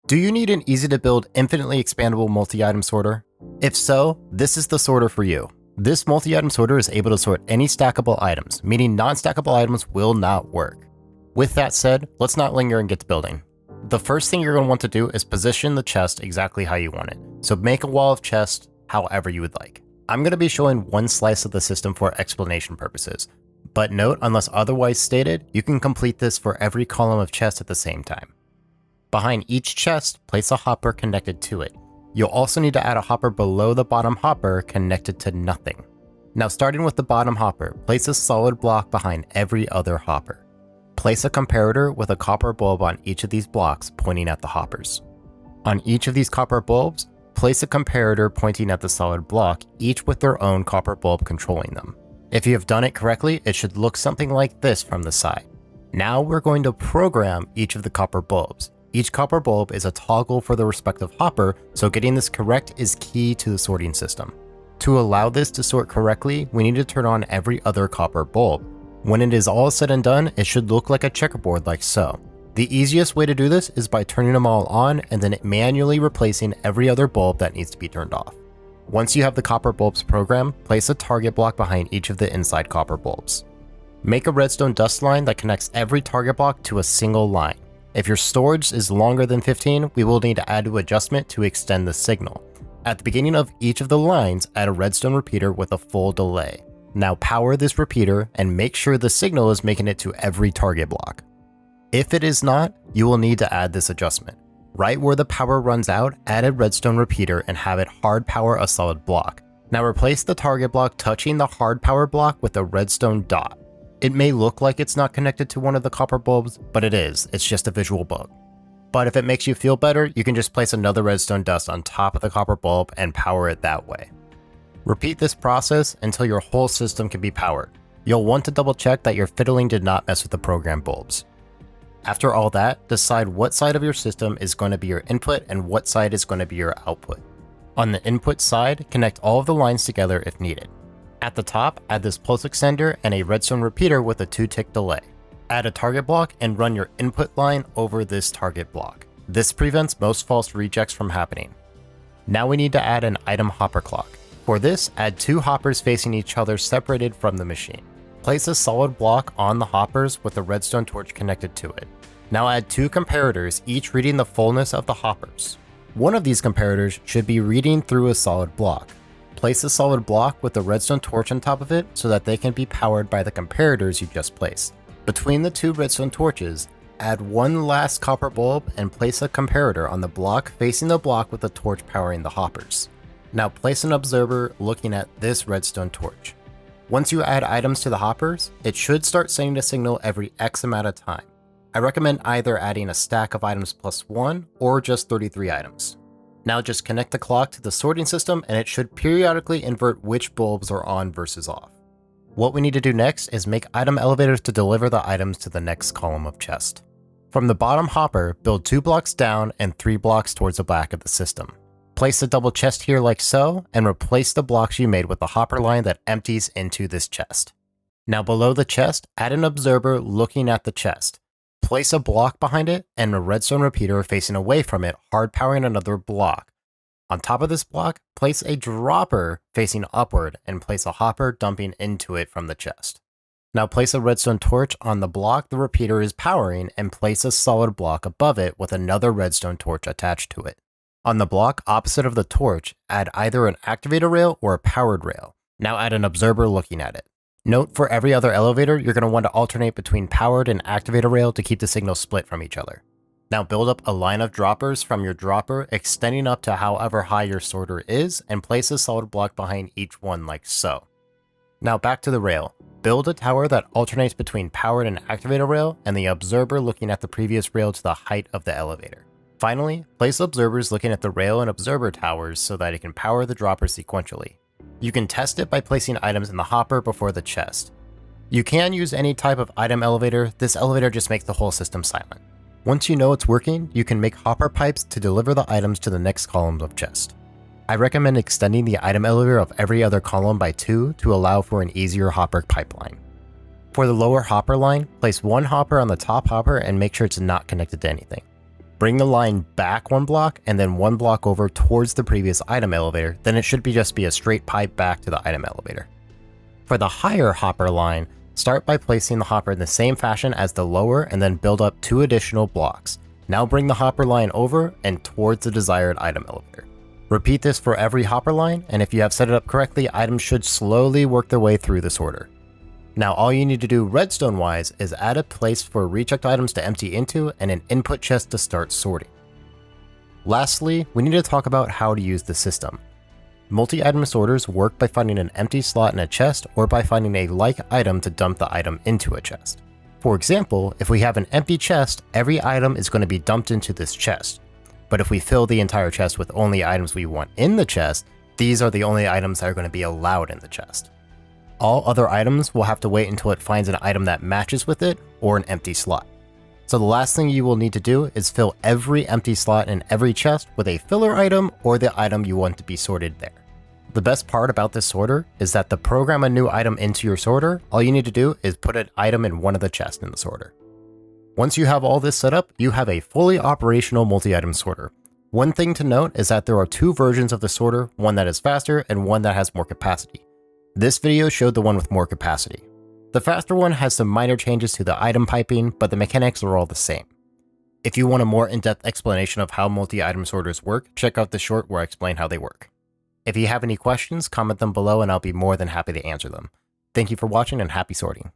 Do you need an easy to build, infinitely expandable multi-item sorter? If so, this is the sorter for you. This multi-item sorter is able to sort any stackable items, meaning non-stackable items will not work. With that said, let's not linger and get to building. The first thing you're going to want to do is position the chest exactly how you want it. So make a wall of chest however you would like. I'm going to be showing one slice of the system for explanation purposes, but note, unless otherwise stated, you can complete this for every column of chest at the same time. Behind each chest, place a hopper connected to it. You'll also need to add a hopper below the bottom hopper connected to nothing. Now starting with the bottom hopper, place a solid block behind every other hopper. Place a comparator with a copper bulb on each of these blocks pointing at the hoppers. On each of these copper bulbs, place a comparator pointing at the solid block, each with their own copper bulb controlling them. If you have done it correctly, it should look something like this from the side. Now we're going to program each of the copper bulbs. Each copper bulb is a toggle for the respective hopper, so getting this correct is key to the sorting system. To allow this to sort correctly, we need to turn on every other copper bulb. When it is all said and done, it should look like a checkerboard like so. The easiest way to do this is by turning them all on and then manually replacing every other bulb that needs to be turned off. Once you have the copper bulbs programmed, place a target block behind each of the inside copper bulbs. Make a redstone dust line that connects every target block to a single line. If your storage is longer than 15, we will need to add an adjustment to extend the signal. At the beginning of each of the lines, add a redstone repeater with a full delay. Now power this repeater and make sure the signal is making it to every target block. If it is not, you will need to add this adjustment. Right where the power runs out, add a redstone repeater and have it hard power a solid block. Now replace the target block touching the hard power block with a redstone dot. It may look like it's not connected to one of the copper bulbs, but it is, it's just a visual bug. But if it makes you feel better, you can just place another redstone dust on top of the copper bulb and power it that way. Repeat this process until your whole system can be powered. You'll want to double check that your fiddling did not mess with the program bulbs. After all that, decide what side of your system is going to be your input and what side is going to be your output. On the input side, connect all of the lines together if needed. At the top, add this pulse extender and a redstone repeater with a 2-tick delay. Add a target block and run your input line over this target block. This prevents most false rejects from happening. Now we need to add an item hopper clock. For this, add 2 hoppers facing each other separated from the machine. Place a solid block on the hoppers with a redstone torch connected to it. Now add 2 comparators, each reading the fullness of the hoppers. One of these comparators should be reading through a solid block. Place a solid block with a redstone torch on top of it so that they can be powered by the comparators you just placed. Between the 2 redstone torches, add 1 last copper bulb and place a comparator on the block facing the block with the torch powering the hoppers. Now place an observer looking at this redstone torch. Once you add items to the hoppers, it should start sending a signal every X amount of time. I recommend either adding a stack of items plus 1 or just 33 items. Now just connect the clock to the sorting system and it should periodically invert which bulbs are on versus off. What we need to do next is make item elevators to deliver the items to the next column of chest. From the bottom hopper, build 2 blocks down and 3 blocks towards the back of the system. Place the double chest here like so, and replace the blocks you made with the hopper line that empties into this chest. Now below the chest, add an observer looking at the chest. Place a block behind it and a redstone repeater facing away from it, hard powering another block. On top of this block, place a dropper facing upward and place a hopper dumping into it from the chest. Now place a redstone torch on the block the repeater is powering and place a solid block above it with another redstone torch attached to it. On the block opposite of the torch, add either an activator rail or a powered rail. Now add an observer looking at it. Note, for every other elevator, you're going to want to alternate between powered and activator rail to keep the signal split from each other. Now build up a line of droppers from your dropper, extending up to however high your sorter is, and place a solid block behind each one like so. Now back to the rail. Build a tower that alternates between powered and activator rail, and the observer looking at the previous rail to the height of the elevator. Finally, place observers looking at the rail and observer towers so that it can power the dropper sequentially. You can test it by placing items in the hopper before the chest. You can use any type of item elevator, this elevator just makes the whole system silent. Once you know it's working, you can make hopper pipes to deliver the items to the next columns of chest. I recommend extending the item elevator of every other column by 2 to allow for an easier hopper pipeline. For the lower hopper line, place 1 hopper on the top hopper and make sure it's not connected to anything. bring the line back 1 block and then 1 block over towards the previous item elevator, then it should just be a straight pipe back to the item elevator. For the higher hopper line, start by placing the hopper in the same fashion as the lower and then build up 2 additional blocks. Now bring the hopper line over and towards the desired item elevator. Repeat this for every hopper line, and if you have set it up correctly, items should slowly work their way through the sorter. Now all you need to do redstone wise is add a place for rechecked items to empty into and an input chest to start sorting. Lastly, we need to talk about how to use the system. Multi-item sorters work by finding an empty slot in a chest or by finding a like item to dump the item into a chest. For example, if we have an empty chest, every item is going to be dumped into this chest. But if we fill the entire chest with only items we want in the chest, these are the only items that are going to be allowed in the chest. All other items will have to wait until it finds an item that matches with it or an empty slot. So the last thing you will need to do is fill every empty slot in every chest with a filler item or the item you want to be sorted there. The best part about this sorter is that to program a new item into your sorter, all you need to do is put an item in one of the chests in the sorter. Once you have all this set up, you have a fully operational multi-item sorter. One thing to note is that there are 2 versions of the sorter, one that is faster and one that has more capacity. This video showed the one with more capacity. The faster one has some minor changes to the item piping, but the mechanics are all the same. If you want a more in-depth explanation of how multi-item sorters work, check out the short where I explain how they work. If you have any questions, comment them below and I'll be more than happy to answer them. Thank you for watching and happy sorting.